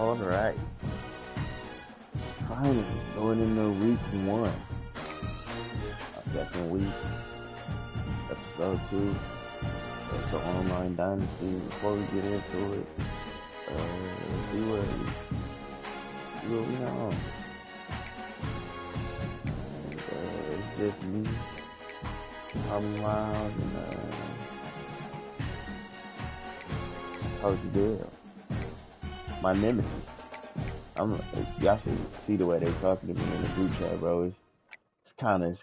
All right. Finally, going into week 1. Second week. Episode 2. It's the online Dynasty. Before we get into it, see what we know. And, it's just me. I'm Miles and Coach Dale. My nemesis. Y'all should see the way they talking to me in the group chat, bro. It's kind of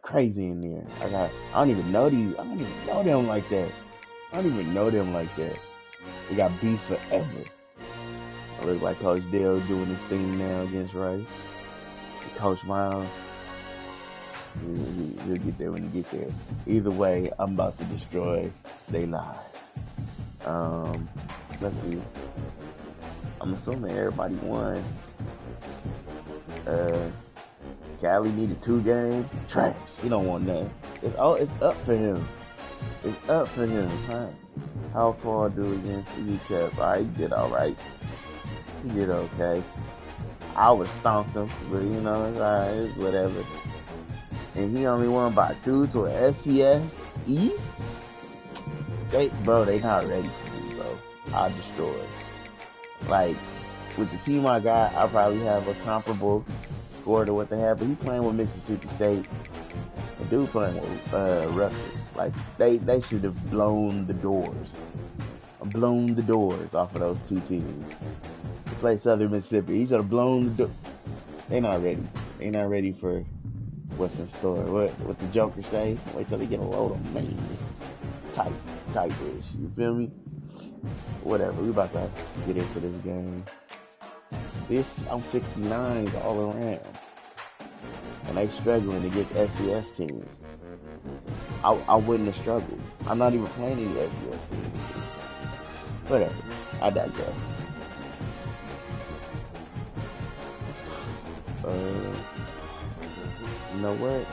crazy in there. I don't even know these. I don't even know them like that. We got beef forever. I look like Coach Dale doing his thing now against Rice. Coach Miles, he'll get there when he gets there. Either way, I'm about to destroy their lives. Let's see. I'm assuming everybody won. Cali needed 2 games. Trash. He don't want nothing. It's up for him. Huh? How far do against UTEP? He did alright. He did okay. I was stomped him, but it's alright, it's whatever. And he only won by 2 to an FPS East? They not ready for me, bro. I'll destroy it. Like, with the team I got, I probably have a comparable score to what they have, but he playing with Mississippi State. The dude playing with Rutgers. Like, they should have blown the doors off of those 2 teams. To play Southern Mississippi, he should have blown the door. They not ready for what's in store. What the Joker say? Wait till they get a load of me. Tight ish. You feel me? Whatever. We about to get into this game. I'm 69 all around. And they struggling against FCS teams. I wouldn't have struggled. I'm not even playing any FCS teams. Whatever. I digress. You know what?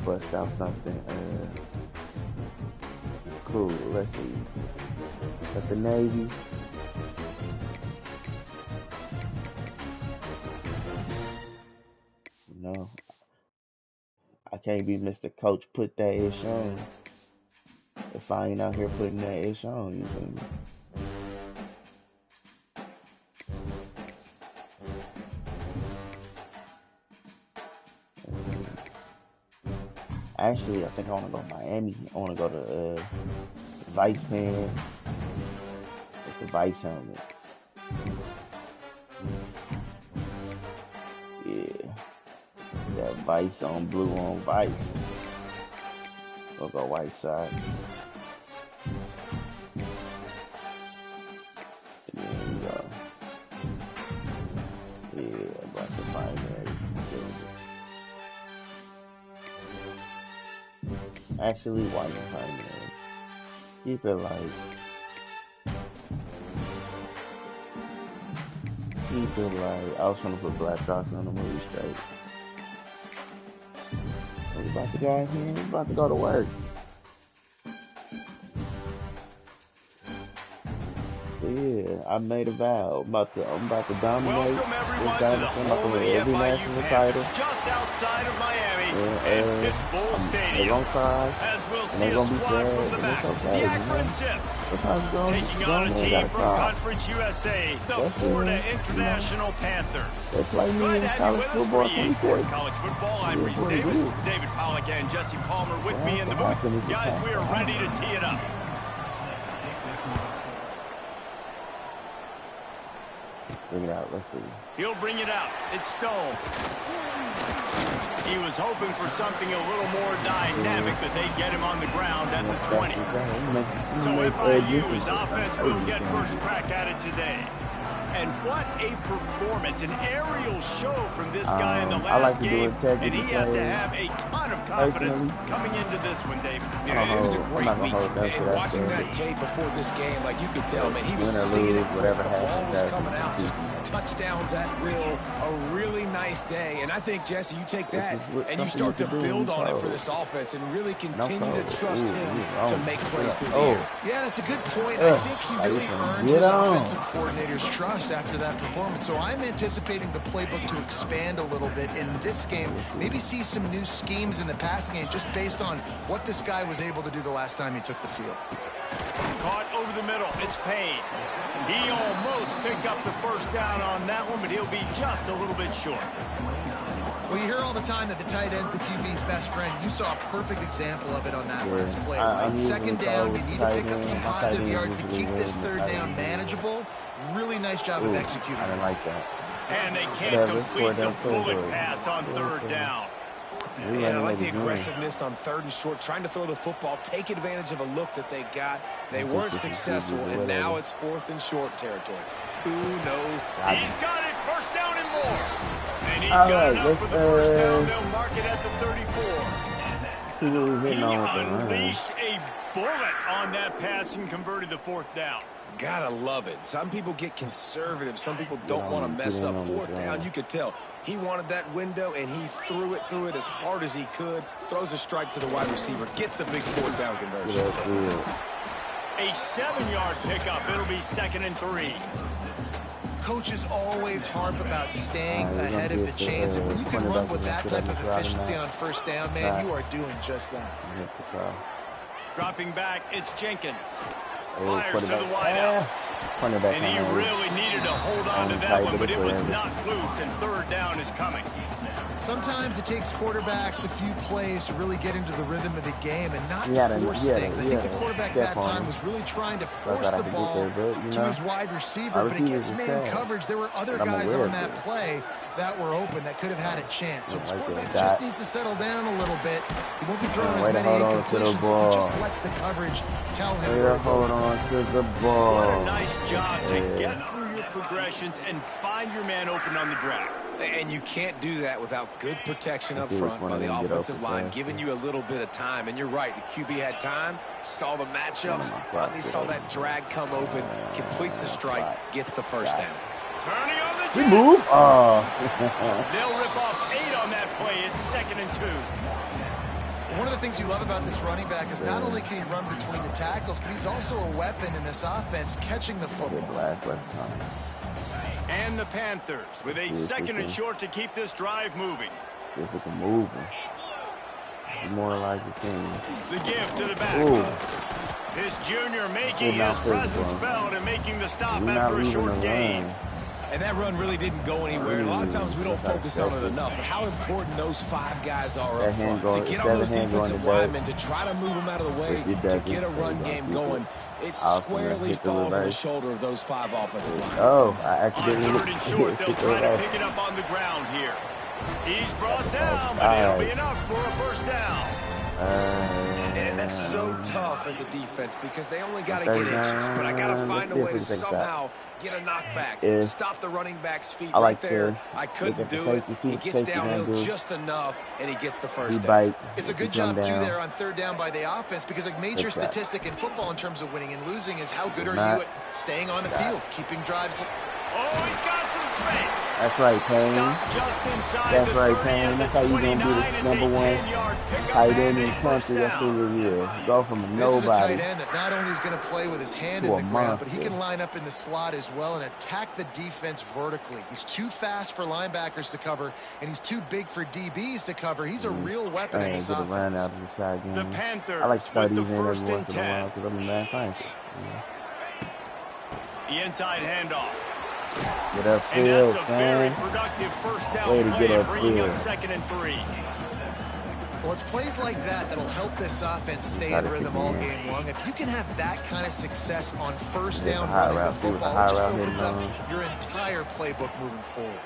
Bust out something. Cool. Let's see. At the Navy. No. I can't be Mr. Coach put that ish on if I ain't out here putting that ish on, you feel me? Actually, I think I want to go to Miami. I want to go to Vice Pen. It's the Vice helmet. Yeah. That Vice on blue on Vice. We'll go white side. And then we go. Yeah, about to find that. Actually, white and primary. Keep it like. I was trying to put black dots on the movie straight. We about to go out here. We about to go to work. Yeah, I made a vow. I'm about to dominate this dynasty. I'm about to win every national title. Just outside of Miami, they're gonna cry, and they're gonna be sad, and it's okay. Taking on a team from Conference USA, the Florida International Panthers. They play me in college football. College football. I'm Reese Davis, David Pollock, and Jesse Palmer with me in the booth. Guys, we are ready to tee it up. Bring it out. Let's see. He'll bring it out. It's Stone. He was hoping for something a little more dynamic, but they get him on the ground at the 20. So FIU's offense will get first crack at it today. And what a performance, an aerial show from this guy in the last game. And he has to have a ton of confidence coming into this one, David. Yeah, it was a great week. And watching that tape before this game, like you could tell, man, he was seeing it. The ball was coming out just touchdowns at will, a really nice day. And I think, Jesse, you take that and you start to build on it for this offense and really continue to trust him to make plays through the air. Yeah, that's a good point. I think he really earned his offensive coordinator's trust after that performance. So I'm anticipating the playbook to expand a little bit in this game. Maybe see some new schemes in the passing game just based on what this guy was able to do the last time he took the field. Caught over the middle. It's Payne. He almost picked up the first down on that one, but he'll be just a little bit short. Well, you hear all the time that the tight end's the QB's best friend. You saw a perfect example of it on that last play, right? Second down, you need to pick up some positive yards to keep this third down manageable. Really nice job of executing. I didn't like that. And they can't complete the bullet pass on third down. Yeah, I like the aggressiveness on third and short, trying to throw the football, take advantage of a look that they got. They weren't successful, and now it's 4th and short territory. Who knows? He's got it, first down and more. And he's got enough for the first down. They'll mark it at the 34. He unleashed a bullet on that pass and converted the 4th down. Gotta love it. Some people get conservative. Some people don't want to mess up. 4th down, you could tell. He wanted that window, and he threw it as hard as he could. Throws a strike to the wide receiver. Gets the big 4th down conversion. A 7-yard pickup. It'll be 2nd and 3. Coaches always harp about staying ahead of the chains, and when you can run with that type of efficiency on first down, man, you are doing just that. Dropping back, it's Jenkins. Fires to the wideout. And he really needed to hold on to that one, but it was not loose, and third down is coming. Sometimes it takes quarterbacks a few plays to really get into the rhythm of the game and not force things. I think the quarterback that time was really trying to force the ball to his wide receiver, but against man coverage, there were other guys on that play that were open that could have had a chance. So the quarterback just needs to settle down a little bit. He won't be throwing as many incompletions if he just lets the coverage tell him. Hold on to the ball. What a nice job to get through your progressions and find your man open on the drag. And you can't do that without good protection up front by the offensive line, giving you a little bit of time. And you're right, the QB had time, saw the matchups, finally saw that drag come open, completes the strike, gets the first down. Turning on the He moved. They'll rip off 8 on that play. It's 2nd and 2. One of the things you love about this running back is not only can he run between the tackles, but he's also a weapon in this offense, catching the football. And the Panthers with a 2nd and short to keep this drive moving. If it can move, more like the thing. The give to the back. This junior making his presence felt and making the stop after a short gain. And that run really didn't go anywhere. And a lot of times we don't focus on it enough. But how important those 5 guys are up front. To get on those defensive linemen, to try to move them out of the way, to get a run game going. It squarely falls on the shoulder of those 5 offensive linemen. I accidentally on 3rd and short, they'll try to pick it up on the ground here. He's brought down, but it'll be enough for a first down. And that's so tough as a defense because they only got to get inches. But I got to find a way to somehow get a knockback, stop the running back's feet right there. I couldn't do it. He gets downhill just enough, and he gets the first down. It's a good job, too, there on third down by the offense because a major statistic in football in terms of winning and losing is how good are you at staying on the field, keeping drives. Oh, he's got some space. That's right, Payne. That's right, Payne. That's how you gonna be the number 1 tight end in the country rest of the year. Go from a nobody. This is a tight end that not only is going to play with his hand in the ground, but he can line up in the slot as well and attack the defense vertically. He's too fast for linebackers to cover, and he's too big for DBs to cover. He's a real weapon in this offense. The Panthers I like to start with the these in every 1st and once in a 10. while because I'm a man scientist. The inside handoff. Get up And field, that's a very productive first down Way to play, get bringing up upfield. 2nd and 3. Well, it's plays like that that'll help this offense stay in rhythm all game long. If you can have that kind of success on first down running the football, it just opens up your entire playbook moving forward.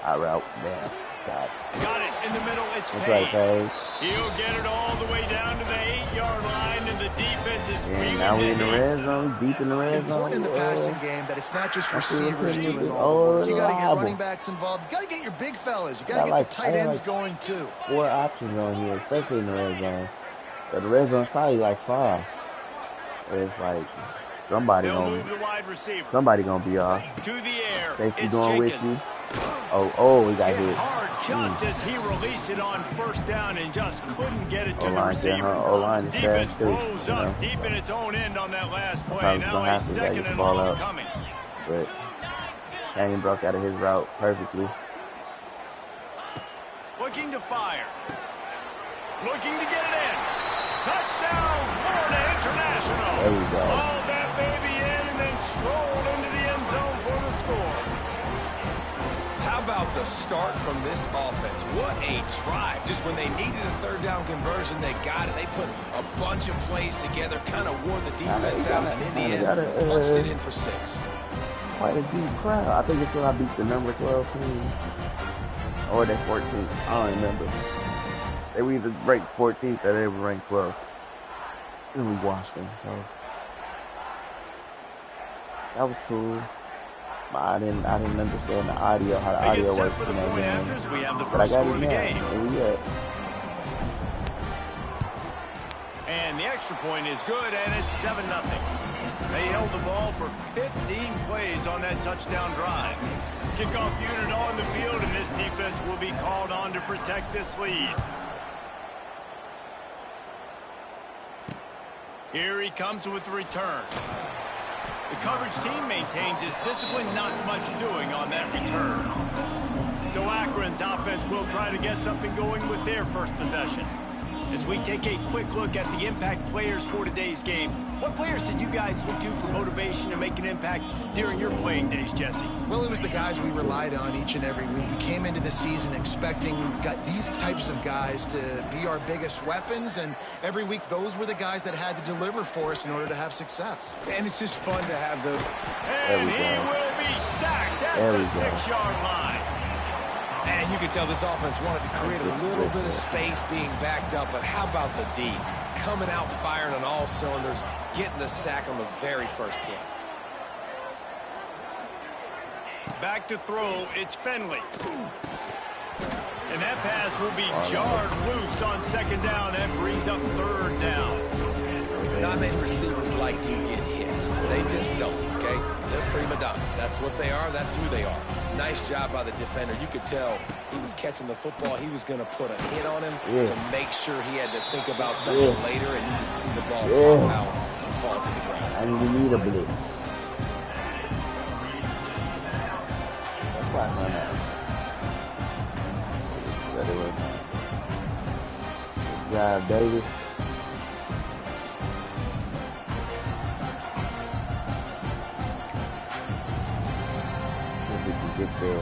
High route, yeah. Got it in the middle. It's That's right, Payne. Payne. He'll get it all the way down to the 8-yard line, and the defense is And now we're in the red zone, deep in the red zone. Important in the passing game that it's not just receivers doing all the work. You got to get running backs involved. You got to get your big fellas. You got to get the tight ends going too. 4 options on here, especially in the red zone. But the red zone's probably like 5. It's like Somebody gonna be off. To the air. Safety going with you. Oh, he got hit. Hard just as he released it on first down and just couldn't get it to the receiver. O-line is Defense fast too, rose up deep in its own end on that last play. Probably Now gonna a have to second and ball long out. coming. But Kane broke out of his route perfectly. Looking to fire. Looking to get it in. Touchdown, Florida International. There we go. Hauled that baby in and then strolled into the end zone for the score. How about the start from this offense? What a drive. Just when they needed a third down conversion, they got it. They put a bunch of plays together, kind of wore the defense out, and in the end, punched it in for 6. Quite a deep crowd. I think it's when I beat the number 12 team. Or they 14th. I don't remember. They were either ranked 14th or they were ranked 12th. And we watched them. So that was cool. But I didn't understand the audio, how the audio works in that game. We have the But I first got score it of the now. game. And we up. And the extra point is good, and it's 7-0. They held the ball for 15 plays on that touchdown drive. Kickoff unit on the field, and this defense will be called on to protect this lead. Here he comes with the return. The coverage team maintains his discipline, not much doing on that return. So Akron's offense will try to get something going with their first possession. As we take a quick look at the impact players for today's game, what players did you guys look to for motivation to make an impact during your playing days, Jesse? Well, it was the guys we relied on each and every week. We came into the season expecting these types of guys to be our biggest weapons, and every week those were the guys that had to deliver for us in order to have success. And it's just fun to have the... And he will be sacked at the 6-yard line. And you can tell this offense wanted to create a little bit of space being backed up, but how about the D? Coming out firing on all cylinders, getting the sack on the very first play. Back to throw, it's Finley. And that pass will be jarred loose on second down. That brings up third down. Not many receivers like to get hit. They just don't, okay? They're prima donnas. That's what they are. That's who they are. Nice job by the defender. You could tell he was catching the football. He was going to put a hit on him to make sure he had to think about something later, and you could see the ball pop out and fall to the ground. I need a blitz. That's why I run out. Good job, Davis. Get there. I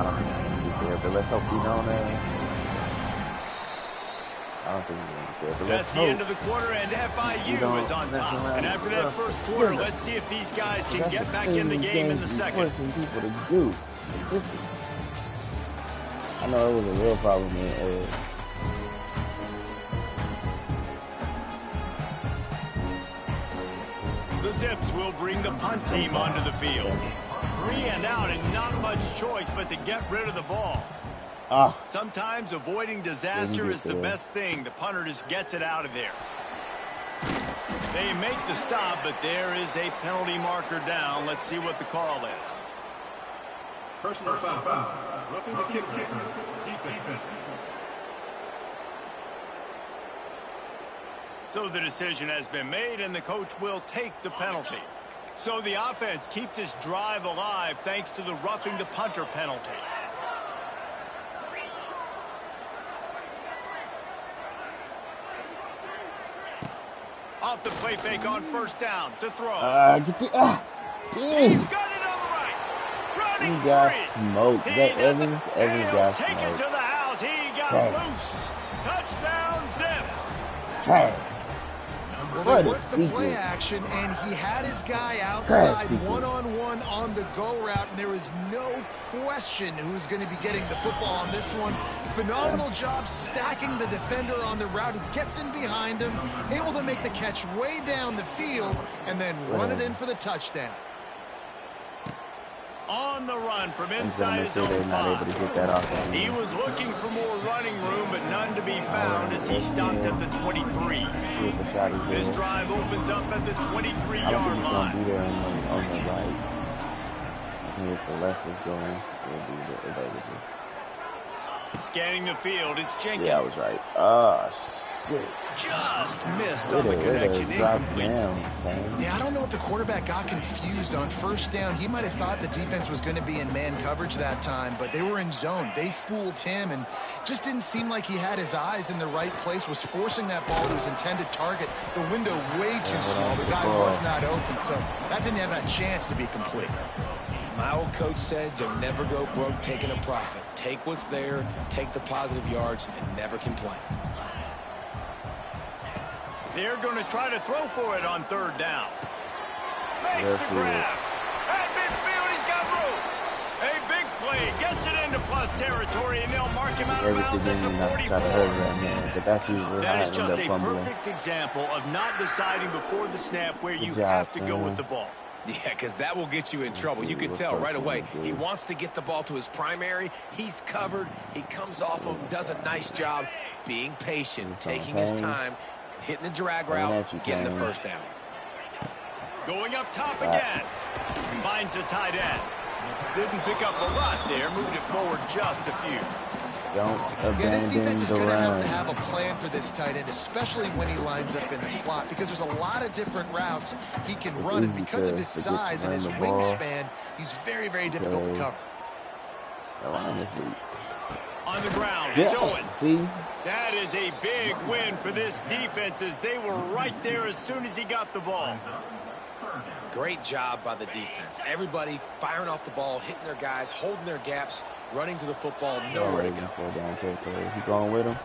don't think we're going to get there, but let's hope we don't. I don't think we're going to get there, but let's hope. That's the end of the quarter, and FIU is on top. And after that first quarter, let's see if these guys can get back in the game in the second. People to do. I know it was a real problem in The Zips will bring the punt team onto the field. 3 and out, and not much choice but to get rid of the ball. Sometimes avoiding disaster is the best thing. The punter just gets it out of there. They make the stop, but there is a penalty marker down. Let's see what the call is. Personal foul. Roughing the kicker. Defense. So the decision has been made, and the coach will take the penalty. So the offense keeps this drive alive thanks to the roughing the punter penalty. Off the play fake on first down to throw. He's got it on the right. Running free. Smoked. Evans got take it to the house. He got loose. Touchdown, Zips. Trash. Well, they worked the play action, and he had his guy outside one-on-one on the go route, and there is no question who's going to be getting the football on this one. Phenomenal job stacking the defender on the route. He gets in behind him, able to make the catch way down the field, and then run it in for the touchdown. On the run from inside his own 5. He was looking for more running room, but none to be found as he stopped at the 23. This drive opens up at the 23-yard line. If the left is going, it'll be Scanning the field, it's Jenkins. Yeah, I was right. Oh, shit. Just missed on the connection. Incomplete. Yeah, I don't know if the quarterback got confused on first down. He might have thought the defense was going to be in man coverage that time, but they were in zone. They fooled him and just didn't seem like he had his eyes in the right place, was forcing that ball to his intended target. The window way too small. The guy was not open, so that didn't have a chance to be complete. My old coach said you'll never go broke taking a profit. Take what's there, take the positive yards, and never complain. They're going to try to throw for it on third down. Makes the grab. At midfield, he's got room. A big play. Gets it into plus territory, and they'll mark him out of bounds at the 44. That is just a perfect example of not deciding before the snap where you have to go with the ball. Yeah, because that will get you in trouble. You can tell right away. He wants to get the ball to his primary. He's covered. He comes off him, does a nice job being patient, taking his time, hitting the drag route, getting the first down. Going up top again. Finds a tight end. Didn't pick up a lot there. Moved it forward just a few. Yeah, this defense is going to have a plan for this tight end, especially when he lines up in the slot, because there's a lot of different routes he can run, and because of his size and his wingspan, he's very, very difficult to cover. On the ground, it's Owens. That is a big win for this defense, as they were right there as soon as he got the ball. Great job by the defense. Everybody firing off the ball, hitting their guys, holding their gaps, running to the football, nowhere to go. He's going with him.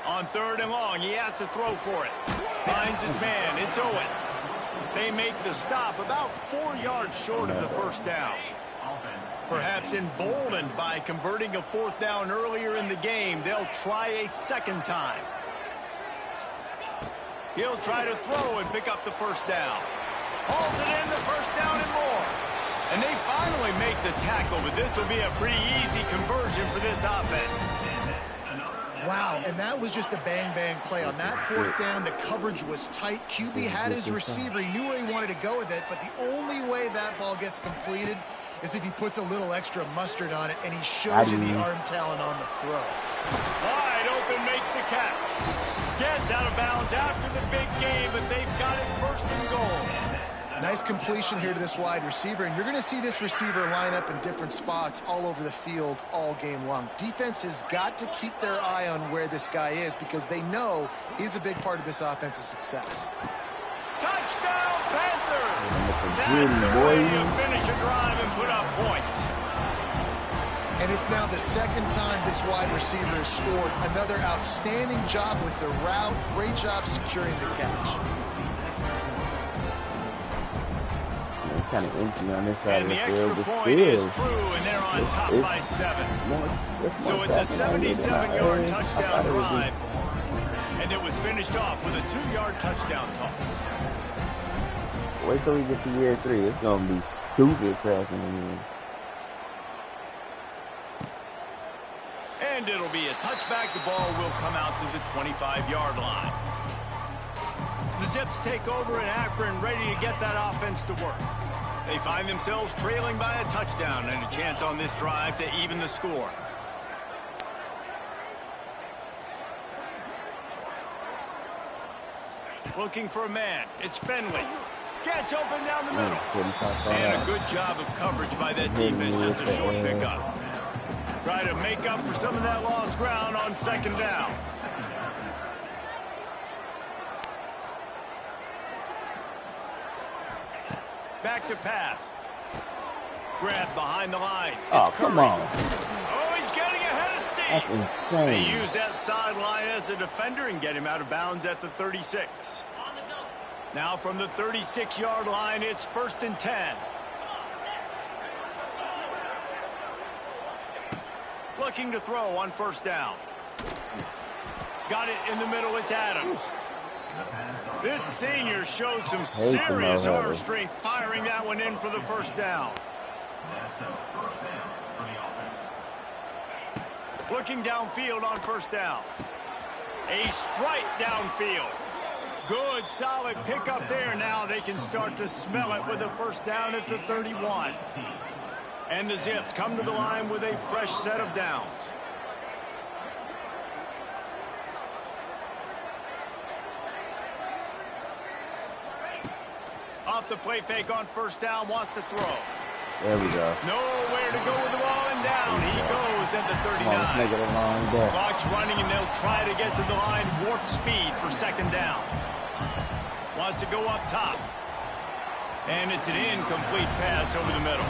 On third and long, he has to throw for it. Finds his man. It's Owens. They make the stop about 4 yards short of the first down. Perhaps emboldened by converting a fourth down earlier in the game, they'll try a second time. He'll try to throw and pick up the first down. Hauls it in, the first down and more. And they finally make the tackle, but this will be a pretty easy conversion for this offense. Wow, and that was just a bang-bang play. On that fourth down, the coverage was tight. QB had his receiver. He knew where he wanted to go with it, but the only way that ball gets completed is if he puts a little extra mustard on it, and he shows you the arm talent on the throw. Wide open, makes the catch. Gets out of bounds after the big game, but they've got it first and goal. Nice completion here to this wide receiver, and you're going to see this receiver line up in different spots all over the field all game long. Defense has got to keep their eye on where this guy is, because they know he's a big part of this offense's success. Touchdown, Panthers! That's the way you finish a drive and put up points. And it's now the second time this wide receiver has scored. Another outstanding job with the route. Great job securing the catch. Kind of empty on this side and of the extra field. Point is true, and they're on top by 7. So it's a 77-yard touchdown drive, and it was finished off with a 2-yard touchdown toss. Wait till we get to year 3. It's going to be stupid crashing in here. And it'll be a touchback. The ball will come out to the 25-yard line. The Zips take over in Akron, ready to get that offense to work. They find themselves trailing by a touchdown and a chance on this drive to even the score. Looking for a man. It's Finley. Gets open down the middle. And a good job of coverage by that defense. Just a short pickup. Try to make up for some of that lost ground on second down. Back to pass. Grab behind the line. Oh, come on. Oh, he's getting ahead of steam. That's insane. They use that sideline as a defender and get him out of bounds at the 36. Now from the 36-yard line, it's 1st and 10. Looking to throw on first down. Got it in the middle. It's Adams. This senior showed some serious arm strength firing that one in for the first down. Looking downfield on first down. A strike downfield. Good, solid pickup there. Now they can start to smell it with a first down at the 31. And the Zips come to the line with a fresh set of downs. Off the play fake on first down, wants to throw. There we go. Nowhere to go with the ball, and down he goes at the 39. Let's make it a long day. Clock's running, and they'll try to get to the line warp speed for second down. Wants to go up top. And it's an incomplete pass over the middle.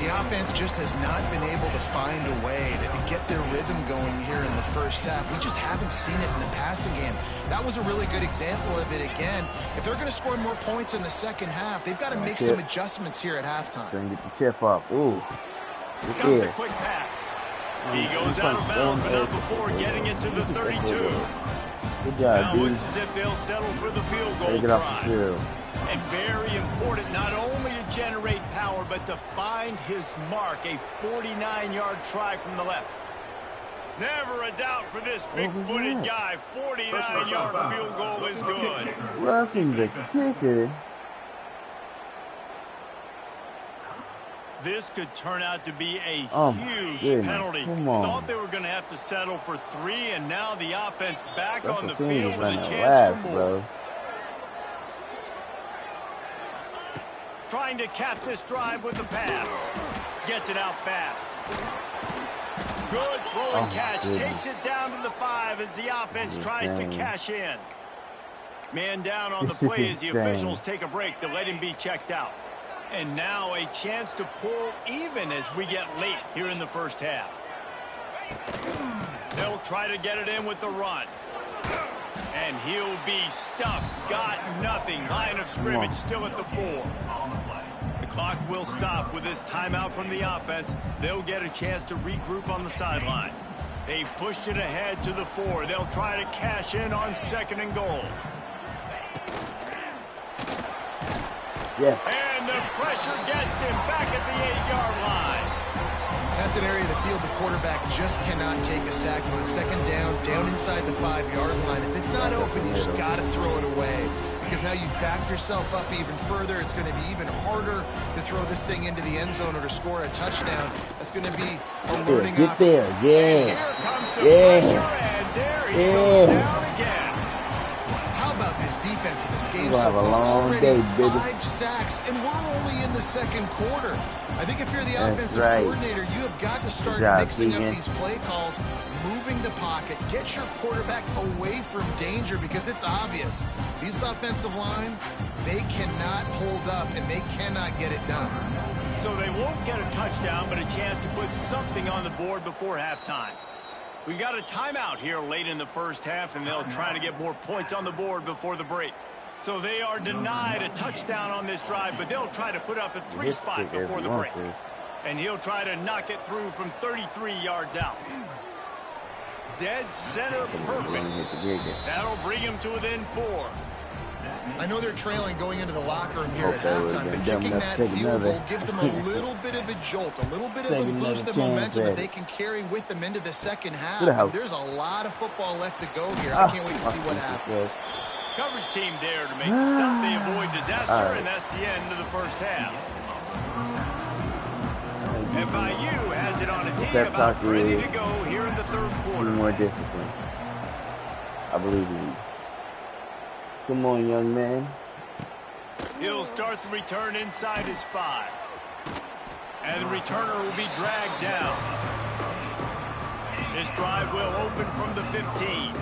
The offense just has not been able to find a way to get their rhythm going here in the first half. We just haven't seen it in the passing game. That was a really good example of it again. If they're going to score more points in the second half, they've got to make some adjustments here at halftime. Trying to get the chip up. Ooh. Got the quick pass. He goes out of bounds, but not before getting it to the 32. Good job, now dude. looks as if they'll settle for the field goal Take it off the field. And very important not only to generate power, but to find his mark. A 49-yard try from the left. Never a doubt for this big-footed guy. 49-yard field goal is good. Roughing the kicker. This could turn out to be a huge penalty. Thought they were going to have to settle for 3, and now the offense back on the field with a chance for more. Bro. Trying to cap this drive with the pass. Gets it out fast. Good throw and catch. Takes it down to the 5 as the offense tries to cash in. Man down on the play as the officials take a break to let him be checked out. And now a chance to pull even as we get late here in the first half. They'll try to get it in with the run. And he'll be stuck. Got nothing. Line of scrimmage still at the 4. The clock will stop with this timeout from the offense. They'll get a chance to regroup on the sideline. They've pushed it ahead to the 4. They'll try to cash in on 2nd and goal. Yeah. And the pressure gets him back at the 8-yard line. That's an area of the field the quarterback just cannot take a sack on. 2nd down inside the 5-yard line. If it's not open, you just got to throw it away. Because now you've backed yourself up even further. It's going to be even harder to throw this thing into the end zone or to score a touchdown. That's going to be a learning Get there. And Yeah. here comes the pressure, and there he goes down again. How about this defense in this game We'll so have a far? long Already day, baby. 5 sacks, and we're only in the 2nd quarter. I think if you're the That's offensive right. coordinator, you have got to start Good job, mixing Keegan. up these play calls, moving the pocket, get your quarterback away from danger, because it's obvious. These offensive line, they cannot hold up, and they cannot get it done. So they won't get a touchdown, but a chance to put something on the board before halftime. We got a timeout here late in the first half, and they'll try to get more points on the board before the break. So they are denied a touchdown on this drive, but they'll try to put up a 3 spot before the break. And he'll try to knock it through from 33 yards out. Dead center perfect. That'll bring him to within 4. I know they're trailing going into the locker room here at halftime, but kicking that field goal gives them a little bit of a jolt, a little bit of a boost of momentum that they can carry with them into the second half. And there's a lot of football left to go here. I can't wait to see what happens. Coverage team there to make the stop. They avoid disaster, and that's the end of the first half. FIU has it on a tee, about ready to go here in the 3rd quarter. More discipline. I believe in you. Come on, young man. He'll start the return inside his 5. And the returner will be dragged down. This drive will open from the 15.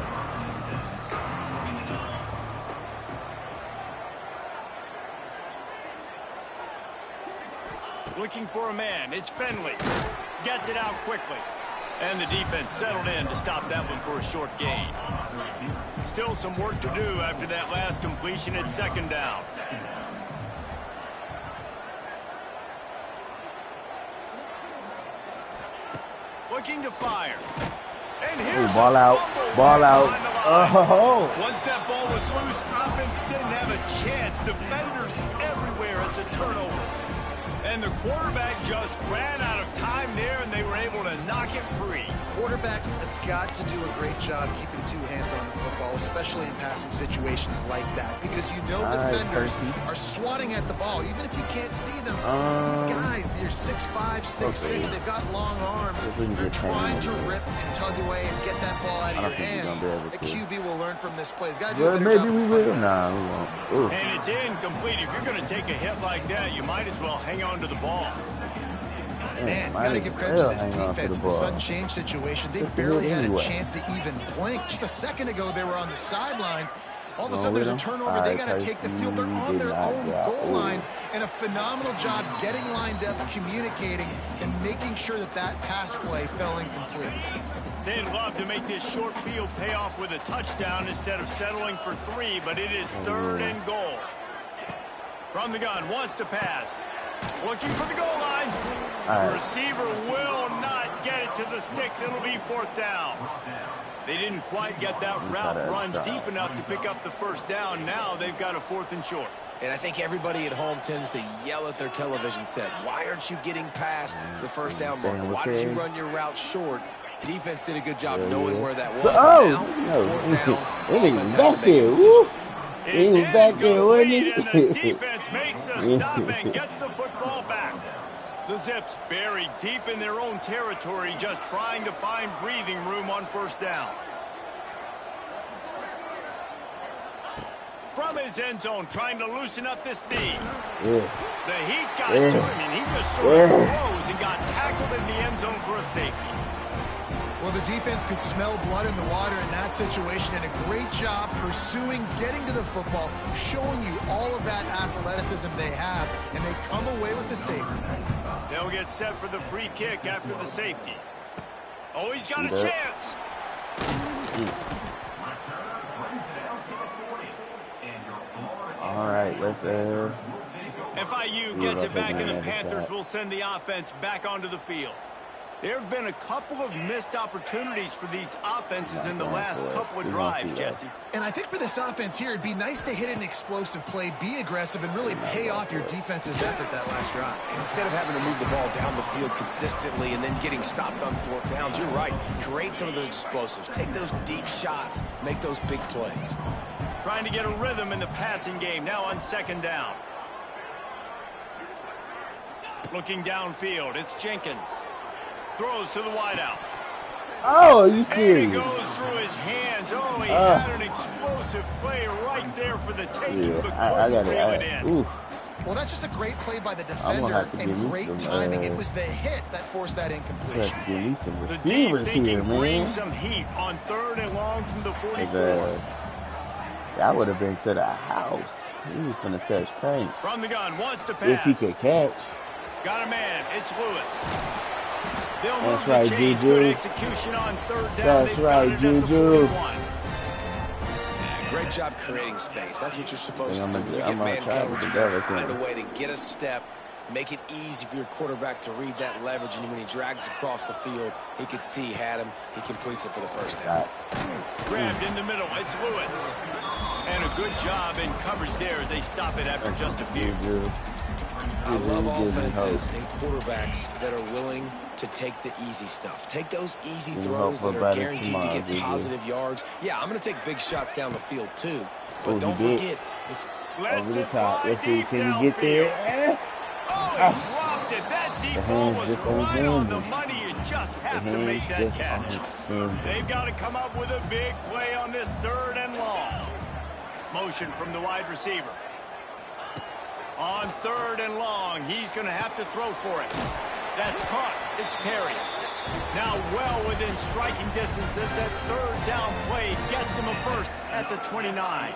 Looking for a man. It's Finley. Gets it out quickly. And the defense settled in to stop that one for a short gain. Still some work to do after that last completion at 2nd down. Looking to fire. And here's ball out. Ball out. Oh. Once that ball was loose, offense didn't have a chance. Defenders everywhere. It's a turnover. And the quarterback just ran out of time there, and they were able to knock it free. Quarterbacks have got to do a great job keeping two hands on the football, especially in passing situations like that, because you know defenders are swatting at the ball. Even if you can't see them, these guys, they're 6'5", 6'6", they've got long arms. They're trying to rip and tug away and get that ball out of your hands. The QB will learn from this play. He's got to do a better job of studying. And it's incomplete. If you're going to take a hit like that, you might as well hang on to the ball. Man, got to give credit to this defense. In the sudden change situation, they barely had a chance to even blink. Just a second ago, they were on the sidelines. All of a sudden, there's a turnover. They got to take the field. They're on their own goal line. And a phenomenal job getting lined up, communicating, and making sure that that pass play fell incomplete. They'd love to make this short field pay off with a touchdown instead of settling for 3, but it is 3rd and goal. From the gun, wants to pass. Looking for the goal line. The receiver will not get it to the sticks. It'll be 4th down. They didn't quite get that route run deep enough to pick up the 1st down. Now they've got a 4th and short. And I think everybody at home tends to yell at their television set. Why aren't you getting past the 1st down marker? Why did you run your route short? Defense did a good job knowing where that was. Now, 4th down, offense has to make a decision. It's incomplete, and the defense makes a stop and gets the football back. The Zips buried deep in their own territory, just trying to find breathing room on 1st down. From his end zone, trying to loosen up this knee. The heat got to him, and he just sort of froze and got tackled in the end zone for a safety. Well, the defense could smell blood in the water in that situation, and a great job pursuing, getting to the football, showing you all of that athleticism they have, and they come away with the safety. They'll get set for the free kick after the safety. Oh, he's got a chance. All right, let's FIU gets it back, and the Panthers will send the offense back onto the field. There have been a couple of missed opportunities for these offenses in the last couple of drives, Jesse. And I think for this offense here, it'd be nice to hit an explosive play, be aggressive, and really pay off your defense's effort that last drive. And instead of having to move the ball down the field consistently and then getting stopped on 4th downs, you're right. Create some of the explosives. Take those deep shots. Make those big plays. Trying to get a rhythm in the passing game now on 2nd down. Looking downfield, it's Jenkins. Throws to the wideout. Oh, you serious? And it goes through his hands. Oh, he had an explosive play right there for the taking, but couldn't reel it in. Well, that's just a great play by the defender and great timing. It was the hit that forced that incompletion. The deep thinking brings some heat on 3rd and long from the 44. That would have been to the house. He was going to touch paint. From the gun, wants to pass. If he could catch. Got a man. It's Lewis. They'll That's move right, the chains. Juju. Good execution on 3rd down. That's right, Juju. Great job creating space. That's what you're supposed to do. When you get man coverage, you gotta find a way to get a step, make it easy for your quarterback to read that leverage, and when he drags across the field, he can see he had him. He completes it for the 1st down. Grabbed in the middle. It's Lewis. And a good job in coverage there as they stop it after just a few. I love offenses and quarterbacks that are willing to take the easy stuff. Take those easy throws that are guaranteed to get positive yards. Yeah, I'm going to take big shots down the field too. But don't forget, it's over the top. Let's see, can you get there? Oh, he dropped it. That deep ball was right on the money. You just have to make that catch. They've got to come up with a big play on this 3rd and long. Motion from the wide receiver. On 3rd and long, he's going to have to throw for it. That's caught. It's Perry. Now well within striking distance as that 3rd down play gets him a 1st at the 29.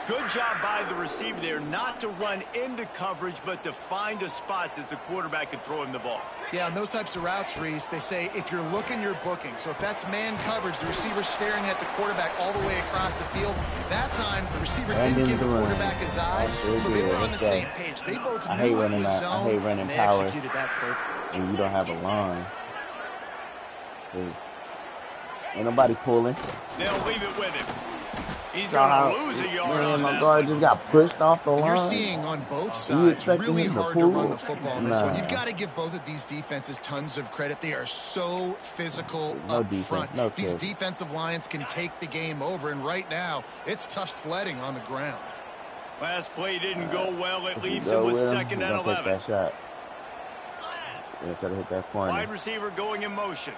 Good job by the receiver there not to run into coverage, but to find a spot that the quarterback could throw him the ball. Yeah, on those types of routes, Reese, they say if you're looking, you're booking. So if that's man coverage, the receiver's staring at the quarterback all the way across the field. That time, the receiver didn't give the quarterback his eyes, so they were on the same page. They both knew it was zone, and they executed that perfectly. And you don't have a line. Ain't nobody pulling. They'll leave it with him. He's going to lose a yard on my that guard one. just got pushed off the line. You're seeing on both sides really hard to run the football on this one. You've got to give both of these defenses tons of credit. They are so physical up front. These defensive lines can take the game over, and right now, it's tough sledding on the ground. Last play didn't go well. It leaves him with 2nd and 11. Take that shot. Yeah, try to hit that corner. Wide receiver going in motion.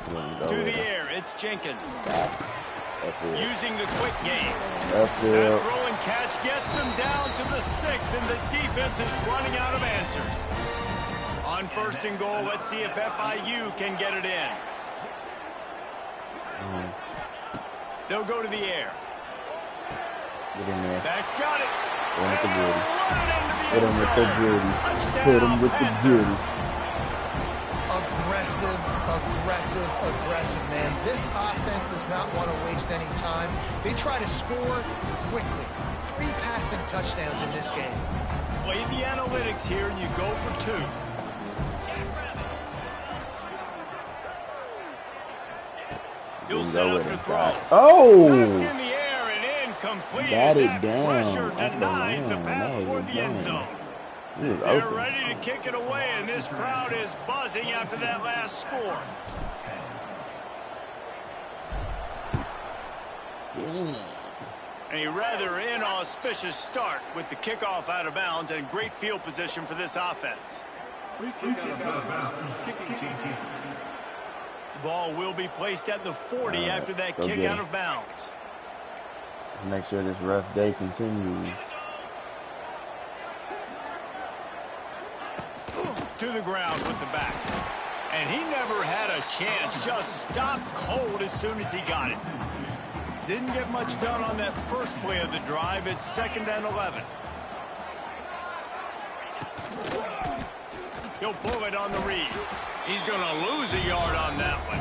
To the air, it's Jenkins. Using the quick game. That throw and catch gets them down to the 6, and the defense is running out of answers. On 1st and goal, let's see if FIU can get it in. They'll go to the air. Get in there. Back's got it. Hit him with the beauty. Hit him with the beauty. Aggressive, man. This offense does not want to waste any time. They try to score quickly. 3 passing touchdowns in this game. Play the analytics here, and you go for 2. You'll set up the throw. Oh! Back in the air and incomplete. Got it That down. pressure denies the pass toward the end zone. They're ready to kick it away, and this crowd is buzzing after that last score. A rather inauspicious start with the kickoff out of bounds and great field position for this offense. Free kick out of bounds. Kicking team. Ball will be placed at the 40 after that kick out of bounds. Make sure this rough day continues. To the ground with the back. And he never had a chance. Just stopped cold as soon as he got it. Didn't get much done on that first play of the drive. It's 2nd and 11. He'll pull it on the read. He's going to lose a yard on that one.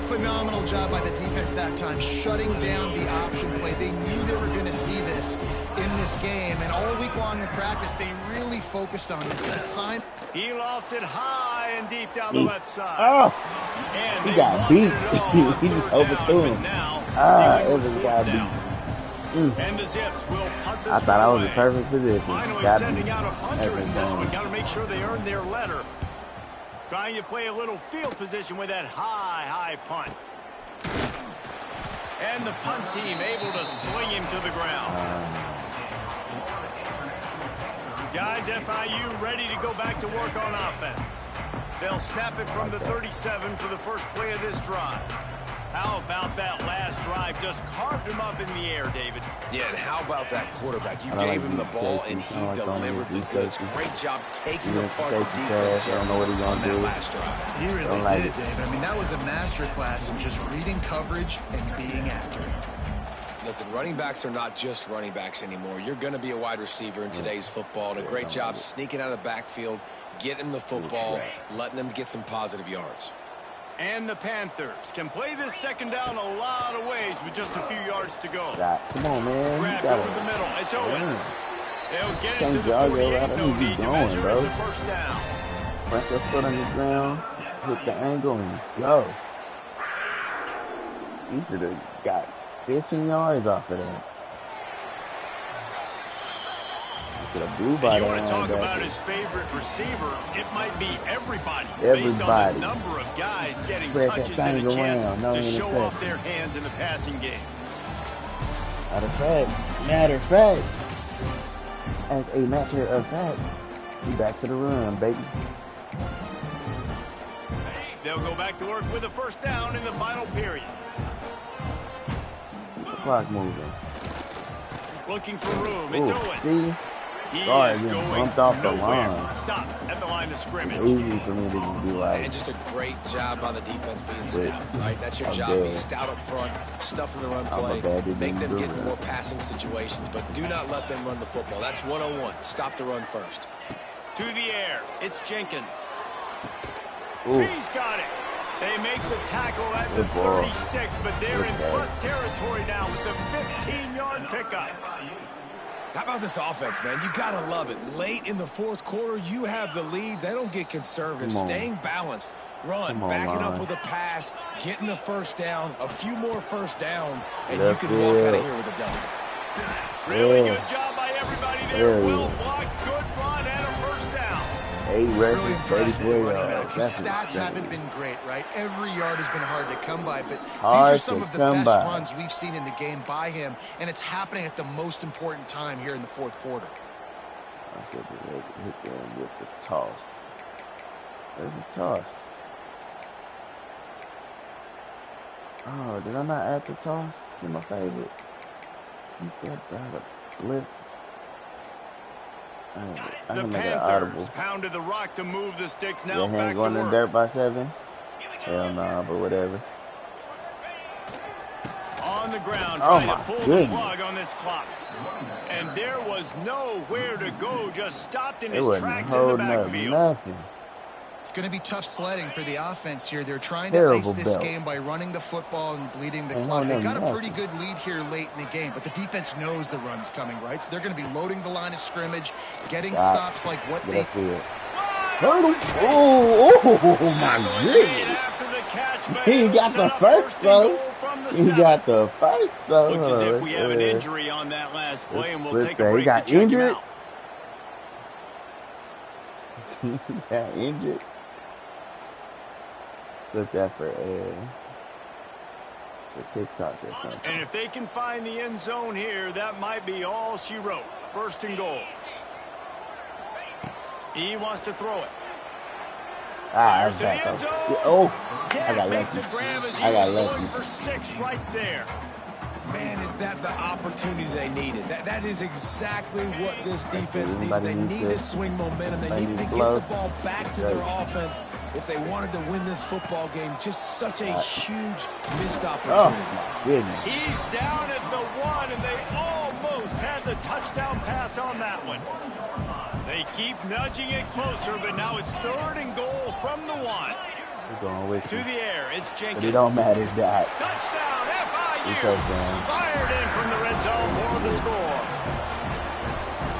Phenomenal job by the defense that time, shutting down the option play. They knew they were going to see this in this game, and all week long in practice, they really focused on this. He lofts it high and deep down the left side. Oh, and he got beat. He just overthrew him. It was got beat. And the Zips will punt this I thought I was in perfect position. Finally sending out a punter in this one. Got to make sure they earn their letter. Trying to play a little field position with that high punt. And the punt team able to sling him to the ground. Guys, FIU ready to go back to work on offense. They'll snap it from the 37 for the first play of this drive. How about that last drive? Just carved him up in the air, David. Yeah, and how about that quarterback? You gave him the ball, and he delivered the goods. Great job taking apart the defense just on that last drive. He really did, David. I mean, that was a masterclass in just reading coverage and being accurate. Listen, running backs are not just running backs anymore. You're going to be a wide receiver in today's football. And a great job sneaking out of the backfield, getting him the football, letting them get some positive yards. And the Panthers can play this 2nd down a lot of ways with just a few yards to go. Come on, man. Grab over the middle. It's Owens. They'll get it to the 48. No need to measure. It's a 1st down. Press your foot on the ground, hit the angle, and go. You should have got 15 yards off of that. You want to talk about his favorite receiver? It might be everybody. Based on the number of guys getting touches and a chance to show off their hands in the passing game. Matter of fact, as a matter of fact, we back to the run, baby. They'll go back to work with a 1st down in the final period. The clock moving. Looking for room. It's Owens. See? He is going bumped off the nowhere. line. Stop at the line of scrimmage. Easy for me to just be like. And just a great job by the defense being stout, right? That's your job. Be stout up front, stuff in the run play, make them get more passing situations, but do not let them run the football. That's 101. Stop the run first. To the air. It's Jenkins. Ooh. He's got it. They make the tackle at the 36, but they're in plus territory now with the 15-yard pickup. How about this offense, man? You got to love it. Late in the fourth quarter, you have the lead. They don't get conservative. Staying balanced. Run, backing up with a pass, getting the first down, a few more first downs, and you can walk out of here with a W. Really good job by everybody there. Well blocked, good run, and a first down. Really impressed with the running back. His stats haven't been great, right? Every yard has been hard to come by, but these are some of the best runs we've seen in the game by him, and it's happening at the most important time here in the fourth quarter. I said hit them with the toss. There's the toss. Oh, did I not add the toss to my favorite? Keep that brother blitz. The Panthers pounded the rock to move the sticks. Now back to going work. in dirt by 7. Hell nah, but whatever. On the ground, trying to pull the plug on this clock. And there was nowhere to go. Just stopped in his tracks in the backfield. Nothing. It's going to be tough sledding for the offense here. They're trying to ice this game by running the football and bleeding the clock. They've got a pretty good lead here late in the game, but the defense knows the run's coming, right? So they're going to be loading the line of scrimmage, getting stops like what they... Oh my goodness. He got the first, though. He got the first, though. Looks as if we have an injury on that last play, and we'll take a break to check him out. He got injured. Look that for TikTok or something. And if they can find the end zone here, that might be all she wrote. First and goal. He wants to throw it. Fires to the end zone. Oh, I got lucky. I got lucky. Going for 6 right there. Man, is that the opportunity they needed? That is exactly what this defense needed. They need to swing momentum. They need to get the ball back to their offense if they wanted to win this football game. Just such a huge missed opportunity. Oh, he's down at the 1, and they almost had the touchdown pass on that one. They keep nudging it closer, but now it's 3rd and goal from the 1. Going with to the air, it's Jenkins. But it don't matter, that. Touchdown, FIU! Fired in from the red zone for the score.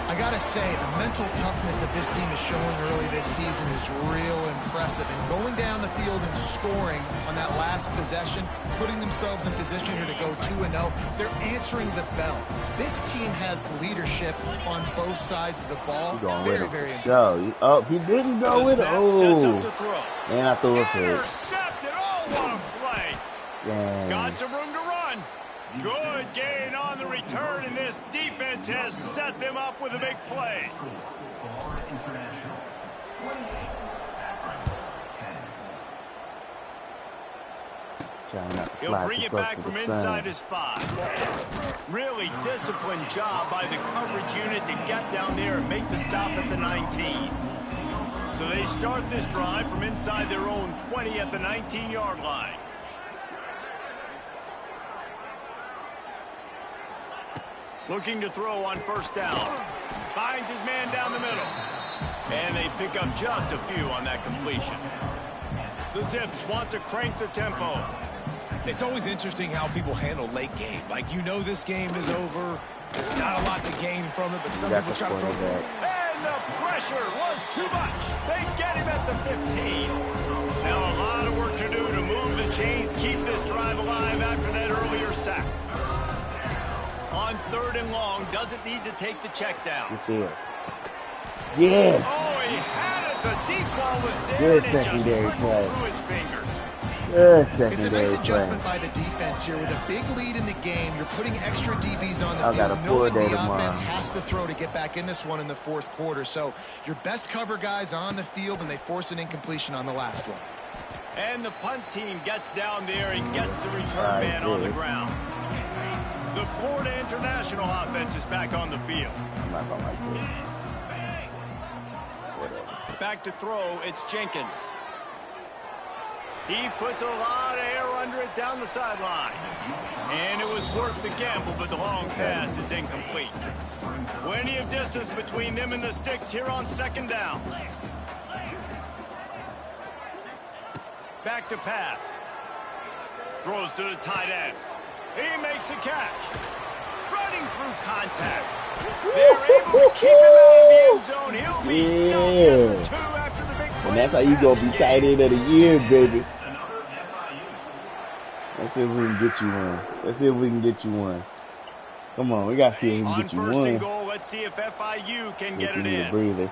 I got to say, the mental toughness that this team is showing early this season is real impressive. And going down the field and scoring on that last possession, putting themselves in position here to go 2-0, they're answering the bell. This team has leadership on both sides of the ball. Very, very impressive. Oh, he didn't go with it. Oh, and I threw it for it. Intercepted. Oh, what a play. Dang. Got some room to run. Good gain on the return, and this defense has set them up with a big play. He'll bring it back from inside his 5. Really disciplined job by the coverage unit to get down there and make the stop at the 19. So they start this drive from inside their own 20 at the 19-yard line. Looking to throw on first down. Finds his man down the middle. And they pick up just a few on that completion. The Zips want to crank the tempo. It's always interesting how people handle late game. Like, you know this game is over. There's not a lot to gain from it, but some people try to throw it back. And the pressure was too much. They get him at the 15. Now a lot of work to do to move the chains, keep this drive alive after that earlier sack. On 3rd and long, doesn't need to take the check down. Yeah. Oh, he had it. The deep ball was there, and it just trickled through his fingers. It's a nice adjustment by the defense here. With a big lead in the game, you're putting extra DBs on the field, knowing the offense has to throw to get back in this one in the 4th quarter. So your best cover guys on the field, and they force an incompletion on the last one. And the punt team gets down there and gets the return man on the ground. The Florida International offense is back on the field. I'm not going like this. Back to throw, it's Jenkins. He puts a lot of air under it down the sideline. And it was worth the gamble, but the long pass is incomplete. Plenty of distance between them and the sticks here on 2nd down. Back to pass. Throws to the tight end. He makes a catch. Running through contact. There keep him out of the end zone. He'll be stopped after 2 after the big play. And that's how you gonna be tight end of the year, baby. Let's see if we can get you one. Let's see if we can get you one. Come on, we gotta see if we can get you one. On first and goal, let's see if FIU can get it in. Breather.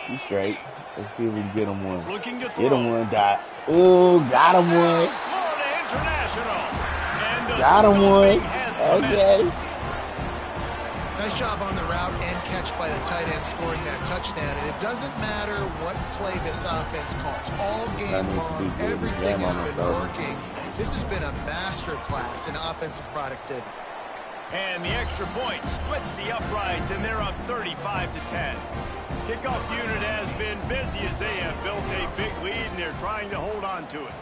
You straight. Let's see if we can get him one. Looking to throw. Get him one, Dot. Ooh, got him one. Florida International. And the got him one. Okay. Nice job on the route and catch by the tight end scoring that touchdown. And it doesn't matter what play this offense calls. All game long, everything has been working. This has been a master class in offensive productivity. And the extra point splits the uprights, and they're up 35-10. Kickoff unit has been busy as they have built a big lead, and they're trying to hold on to it.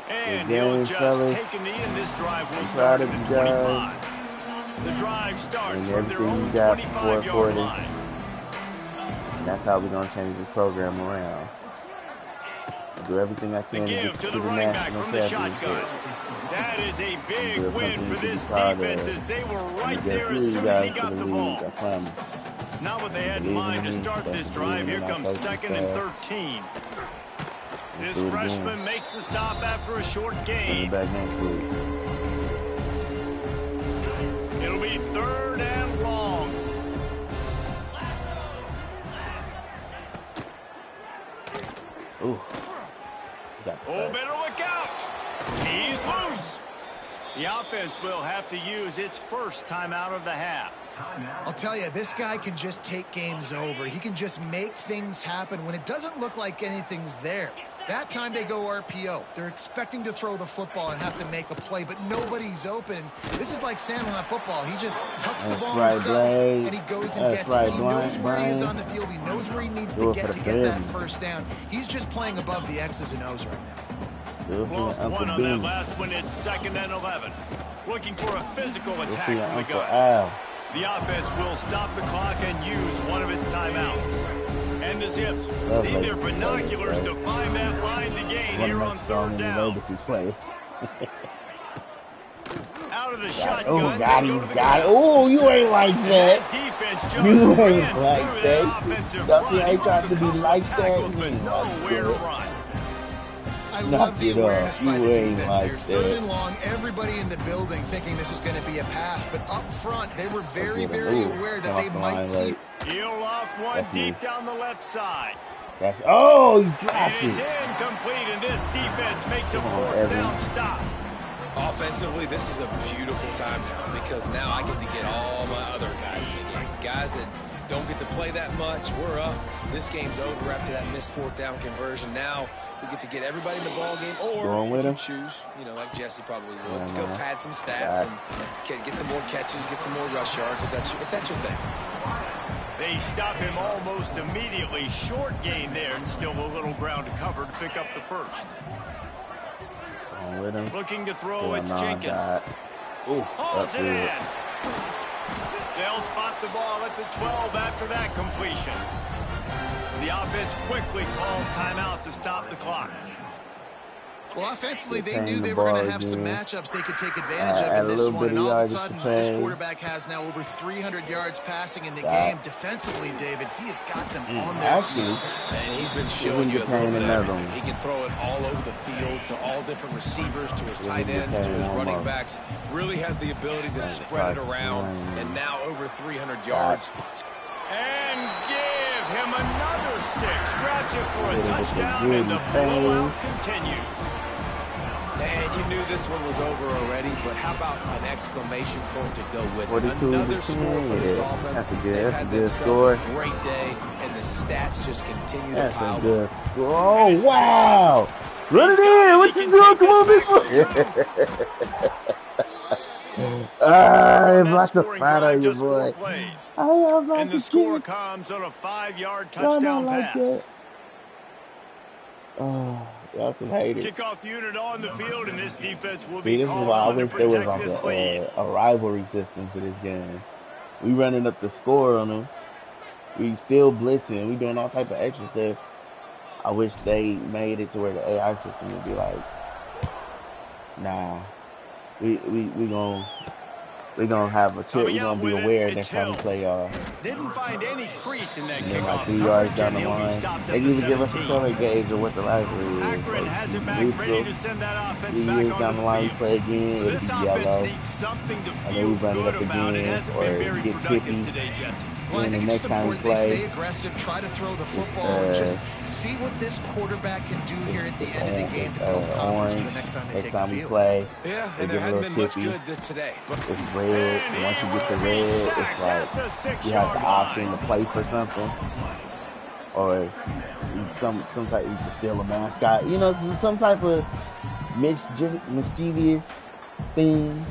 And he'll just take a knee, and this drive will start at the 25. The drive starts from their own 25-yard line. And that's how we're going to change this program around. I'll do everything I can to get to the running back from the shotgun. That is a big win for this defense as they were right there as soon as he got the ball. Not what they had in mind to start this drive. Here comes 2nd and 13. This freshman makes the stop after a short gain. It'll be 3rd and long. Ooh. Oh, better look out. He's loose. The offense will have to use its first timeout of the half. I'll tell you, this guy can just take games over. He can just make things happen when it doesn't look like anything's there. That time they go RPO. They're expecting to throw the football and have to make a play, but nobody's open. This is like Sandlot football. He just tucks the ball himself, and he goes and gets it. He knows where he is on the field. He knows where he needs to get that first down. He's just playing above the X's and O's right now. Lost one on that last one. It's 2nd and 11. Looking for a physical attack from the gun. The offense will stop the clock and use one of its timeouts. And the Zips need their binoculars to find that line to gain here on 3rd down. Out of the shotgun. Oh, got it. Oh, you ain't like that. Defense just you ain't like that. You ain't got to be like that. Nowhere to run. I love the awareness by the defense. They're 3rd and long. Everybody in the building thinking this is going to be a pass. But up front, they were very, very aware that they might see. He'll off one deep down the left side. Oh, he dropped it. And it's incomplete, and this defense makes a 4th down stop. Offensively, this is a beautiful time now because now I get to get all my other guys in the game. Guys that don't get to play that much. We're up. This game's over after that missed 4th down conversion. Now we get to get everybody in the ball game, or if you choose, like Jesse probably would, to go pad some stats and get some more catches, get some more rush yards if that's your thing. They stop him almost immediately. Short gain there, and still a little ground to cover to pick up the first. Looking to throw, it's Jenkins. Hauls it in. They'll spot the ball at the 12 after that completion. The offense quickly calls timeout to stop the clock. Well, offensively, they knew they were going to have some matchups they could take advantage of in this one. And all of a sudden, this quarterback has now over 300 yards passing in the game. Defensively, David, he has got them on their feet. And he's been showing you a little bit of everything. He can throw it all over the field to all different receivers, to his tight ends, to his running backs. Really has the ability to spread it around. And now over 300 yards. And give him another 6. Grabs it for a touchdown, and the blowout continues. And you knew this one was over already, but how about an exclamation point to go with it? Another score for this offense. They've had themselves a great day, and the stats just continue to pile up. Oh, wow! Run it in! What you doing? Come on, big boy! I'm about to fight on you, boy. And the score comes on a 5-yard touchdown pass. Oh, y'all some haters. Kickoff unit on the field, and this defense will be this is why I wish there was like a rivalry system for this game. We running up the score on them. We still blitzing. We doing all type of extra stuff. I wish they made it to where the AI system would be like, nah, we gonna have a chip. We gonna be aware next time we play y'all. Didn't find any crease in that And then kickoff like 3 yards coverage, down and the he'll be line, stopped they at the even give us a 17. color gauge of what the rivalry is. Akron So has it back neutral. ready to send that offense 3 back years onto down the the line, we field. play again. It'll This be offense yellow. needs something to And then we feel run it good up about. It again, hasn't or been very get productive chippy. today, Jesse. Well, I And the think it's next just time we important they play, stay aggressive, try to throw the football, and just see what this quarterback can do here at the end of the game to build confidence for the next time they take the field. Play, Yeah, they and there get a hadn't little been much chippy. good today. But It's red. And once you get the red, it's like you have the option to play for something, or some type you can steal a mascot. You know, some type of mischievous thing.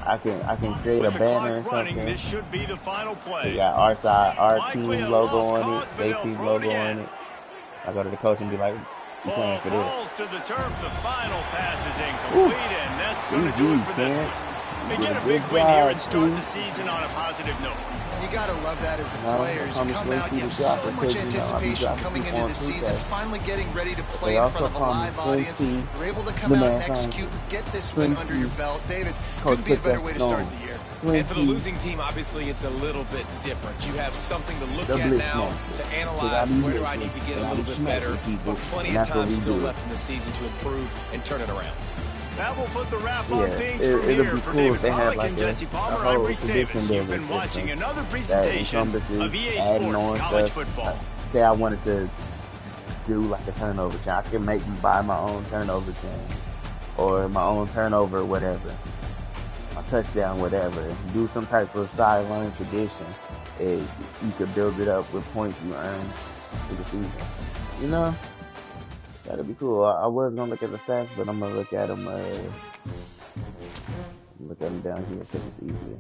I can create a banner or something. This should be the final play. We got our side, our team logo on it, their team logo on it. I go to the coach and be like, "You playing for this?" Falls to the turf. The final pass is incomplete, and that's going to do it for this one. They get a big win here and start the season on a positive note. You got to love that as the players. You come out, you have so much anticipation coming into the season, finally getting ready to play in front of a live audience. You're able to come out and execute, get this win under your belt. David, couldn't be a better way to start the year. And for the losing team, obviously, it's a little bit different. You have something to look at now to analyze where do I need to get a little bit better, but plenty of time still left in the season to improve and turn it around. That will put the wrap on things from it'll here be for cool David if they had Pollack like and a Jesse Palmer. I'm Reese Davis. You've been watching another presentation of EA Sports College Football. Say I wanted to do like a turnover chain. I can make me buy my own turnover chain or my own turnover whatever, my touchdown whatever. Do some type of sideline tradition. You could build it up with points you earn through the season. You know? That'd be cool. I was gonna look at the stats, but I'm gonna look at them. Look at them down here because it's easier.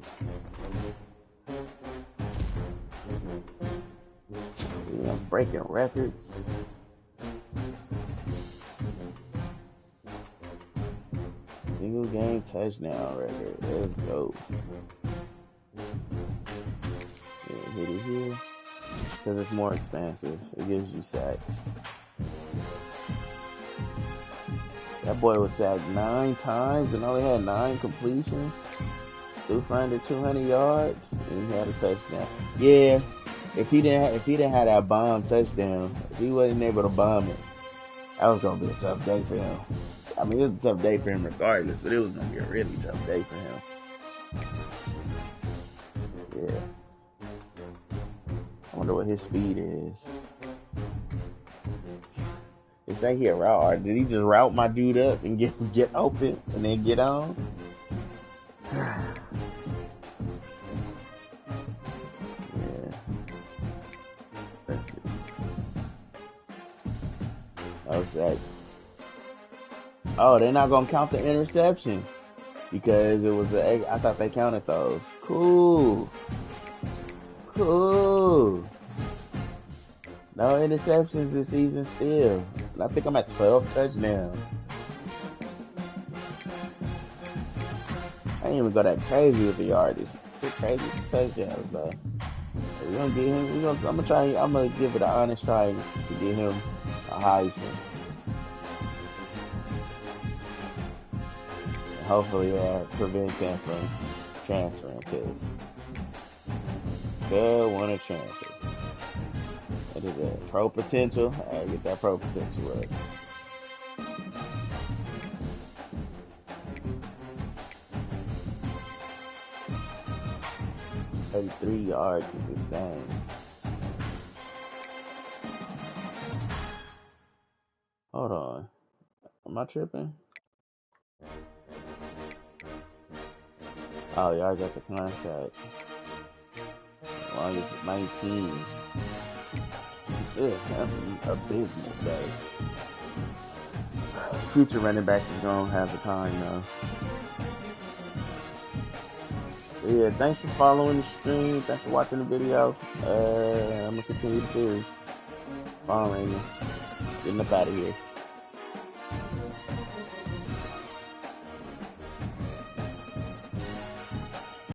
Yeah, I'm breaking records. Single game touchdown record. Let's go. Yeah, hit it here because it's more expansive. It gives you sacks. That boy was sacked 9 times and only had 9 completions. Threw for under 200 yards and he had a touchdown. Yeah, if he didn't have that bomb touchdown, if he wasn't able to bomb it, that was gonna be a tough day for him. I mean, it was a tough day for him regardless, but it was gonna be a really tough day for him. Yeah. I wonder what his speed is. Is that he a route, or did he just route my dude up and get open and then get on? Yeah. Let's see. Oh, they're not gonna count the interception because it was I thought they counted those. Cool. No interceptions this season still. And I think I'm at 12 touchdowns. I ain't even go that crazy with the yardage. It's crazy with the touchdowns though. We're gonna get him. I'm gonna give it an honest try to get him a Heisman. And hopefully prevent him from transferring too. Still want to transfer. What is that? Pro potential? Alright, get that pro potential up. $33 yards is insane. Hold on. Am I tripping? Oh, y'all got the contract. As long as it's 19. That's a business day. Future running back is gonna have the time though. So yeah, thanks for following the stream. Thanks for watching the video. I'm gonna continue the series. Following you. Getting up out of here.